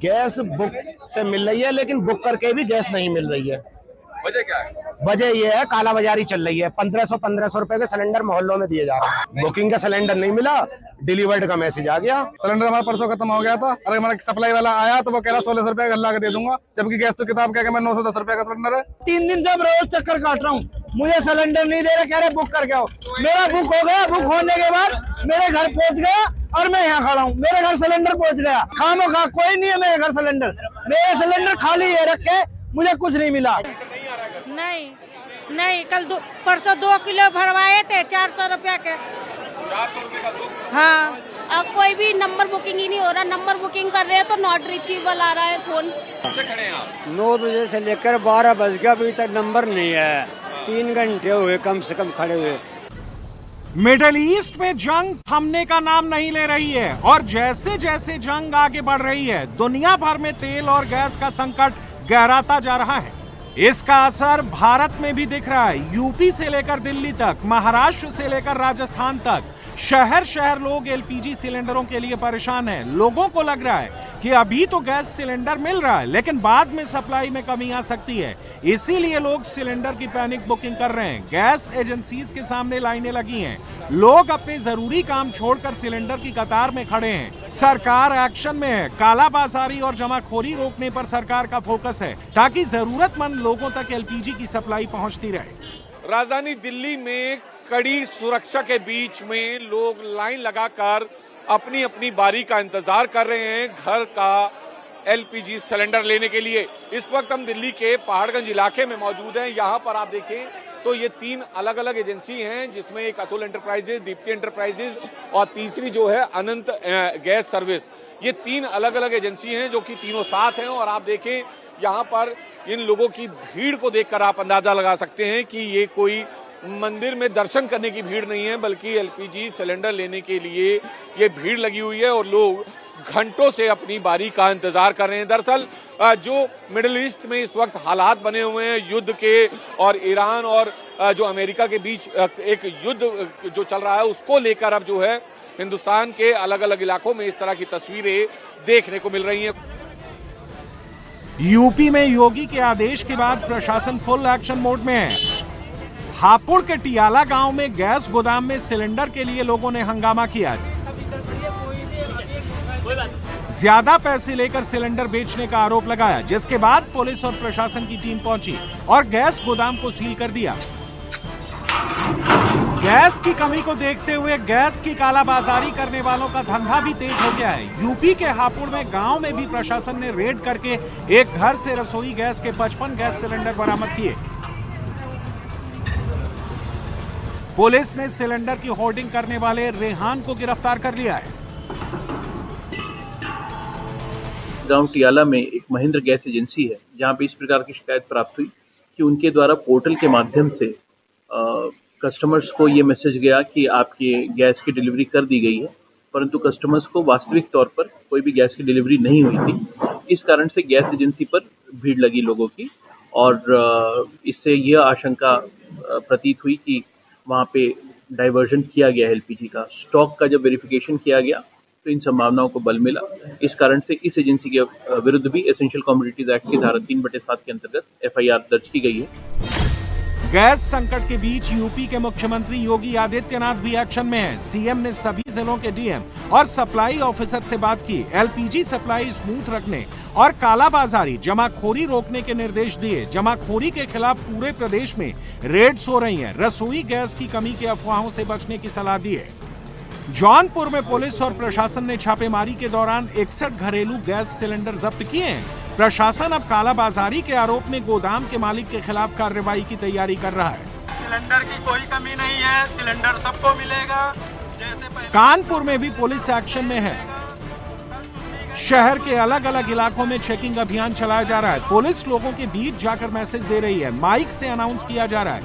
Gas book से मिल रही है, लेकिन बुक करके भी गैस नहीं मिल रही है। वजह क्या है? वजह ये है, कालाबाजारी चल रही है। 1500 रुपए के सिलेंडर मोहल्लों में दिए जा रहे हैं। बुकिंग का सिलेंडर नहीं मिला, डिलीवर्ड का मैसेज आ गया। सिलेंडर हमारा परसों खत्म हो गया था। अरे हमारा सप्लाई वाला आया तो वो कह रहा 1600 रुपए गल्ला के दे दूंगा, जबकि गैस की किताब कह के मैं 910 रुपए का सिलेंडर है। 3 दिन से रोज चक्कर काट रहा हूँ, मुझे सिलेंडर नहीं दे रहे, कह रहे बुक करके आओ। मेरा बुक हो गया, बुक होने के बाद मेरे घर पहुंच गया और मैं यहाँ खड़ा हूँ। मेरे घर सिलेंडर पहुंच गया, खामोखा कोई नहीं है मेरे घर सिलेंडर। मेरे सिलेंडर खाली है रख के, मुझे कुछ नहीं मिला। नहीं कल परसों 2 किलो भरवाए थे 400 रुपया के। 400 रुपए का दूध? हाँ। अब कोई भी नंबर बुकिंग ही नहीं हो रहा। नंबर बुकिंग कर रहे हैं तो नॉट रिचेबल आ रहा है फोन। से खड़े हैं आप? 9 बजे से लेकर 12 बज गया, अभी तक नंबर नहीं है। 3 घंटे हुए कम से कम खड़े हुए। मिडिल ईस्ट में जंग थमने का नाम नहीं ले रही है और जैसे जैसे जंग आगे बढ़ रही है, दुनिया भर में तेल और गैस का संकट गहराता जा रहा है। इसका असर भारत में भी दिख रहा है। यूपी से लेकर दिल्ली तक, महाराष्ट्र से लेकर राजस्थान तक, शहर शहर लोग एलपीजी सिलेंडरों के लिए परेशान हैं। लोगों को लग रहा है कि अभी तो गैस सिलेंडर मिल रहा है, लेकिन बाद में सप्लाई में कमी आ सकती है। इसीलिए लोग सिलेंडर की पैनिक बुकिंग कर रहे हैं। गैस एजेंसीज के सामने लाइनें लगी हैं। लोग अपने जरूरी काम छोड़कर सिलेंडर की कतार में खड़े हैं। सरकार एक्शन में है। कालाबाजारी और जमाखोरी रोकने पर सरकार का फोकस है, ताकि जरूरतमंद लोगों तक एलपीजी की सप्लाई पहुंचती रहे। राजधानी दिल्ली में कड़ी सुरक्षा के बीच में लोग लाइन लगाकर अपनी अपनी बारी का इंतजार कर रहे हैं घर का एलपीजी सिलेंडर लेने के लिए। इस वक्त हम दिल्ली के पहाड़गंज इलाके में मौजूद हैं। यहाँ पर आप देखें तो ये 3 अलग अलग एजेंसी हैं, जिसमें एक अतुल एंटरप्राइजेज, दीप्ति एंटरप्राइजेज और तीसरी जो है अनंत गैस सर्विस। ये 3 अलग अलग एजेंसी हैं जो कि तीनों साथ हैं। और आप देखें यहाँ पर इन लोगों की भीड़ को देखकर आप अंदाजा लगा सकते हैं कि ये कोई मंदिर में दर्शन करने की भीड़ नहीं है, बल्कि एलपीजी सिलेंडर लेने के लिए ये भीड़ लगी हुई है और लोग घंटों से अपनी बारी का इंतजार कर रहे हैं। दरअसल जो मिडिल ईस्ट में इस वक्त हालात बने हुए हैं युद्ध के, और ईरान और जो अमेरिका के बीच एक युद्ध जो चल रहा है, उसको लेकर अब जो है हिंदुस्तान के अलग अलग इलाकों में इस तरह की तस्वीरें देखने को मिल रही हैं। यूपी में योगी के आदेश के बाद प्रशासन फुल एक्शन मोड में है। हापुड़ के टियाला गांव में गैस गोदाम में सिलेंडर के लिए लोगों ने हंगामा किया। ज्यादा पैसे लेकर सिलेंडर बेचने का आरोप लगाया, जिसके बाद पुलिस और प्रशासन की टीम पहुंची और गैस गोदाम को सील कर दिया। गैस की कमी को देखते हुए गैस की कालाबाजारी करने वालों का धंधा भी तेज हो गया है। यूपी के हापुड़ में गांव में भी प्रशासन ने रेड करके एक घर से रसोई गैस के 55 गैस सिलेंडर बरामद किए। पुलिस ने सिलेंडर की होर्डिंग करने वाले रेहान को गिरफ्तार कर लिया है। गांव टियाला में एक महेंद्र गैस एजेंसी है, जहां पे इस प्रकार की शिकायत प्राप्त हुई कि उनके द्वारा पोर्टल के माध्यम से कस्टमर्स को ये मैसेज गया कि आपकी गैस की डिलीवरी कर दी गई है, परंतु कस्टमर्स को वास्तविक तौर पर कोई भी गैस की डिलीवरी नहीं हुई थी। इस कारण से गैस एजेंसी पर भीड़ लगी लोगों की, और इससे यह आशंका प्रतीत हुई कि वहाँ पे डाइवर्जन किया गया एलपीजी का। स्टॉक का जब वेरिफिकेशन किया गया तो इन संभावनाओं को बल मिला। इस कारण से इस एजेंसी के विरुद्ध भी एसेंशियल कमोडिटीज एक्ट की धारा 3/7 के अंतर्गत एफआईआर दर्ज की गई है। गैस संकट के बीच यूपी के मुख्यमंत्री योगी आदित्यनाथ भी एक्शन में हैं। सीएम ने सभी जिलों के डीएम और सप्लाई ऑफिसर से बात की। एलपीजी सप्लाई स्मूथ रखने और कालाबाजारी, जमाखोरी रोकने के निर्देश दिए। जमाखोरी के खिलाफ पूरे प्रदेश में रेड्स हो रही हैं। रसोई गैस की कमी की अफवाहों से बचने की सलाह दी है। जौनपुर में पुलिस और प्रशासन ने छापेमारी के दौरान 61 घरेलू गैस सिलेंडर जब्त किए हैं। प्रशासन अब कालाबाजारी के आरोप में गोदाम के मालिक के खिलाफ कार्रवाई की तैयारी कर रहा है। सिलेंडर की कोई कमी नहीं है, सिलेंडर सबको मिलेगा। कानपुर में भी पुलिस एक्शन में है। शहर के अलग अलग इलाकों में चेकिंग अभियान चलाया जा रहा है। पुलिस लोगों के बीच जाकर मैसेज दे रही है। माइक से अनाउंस किया जा रहा है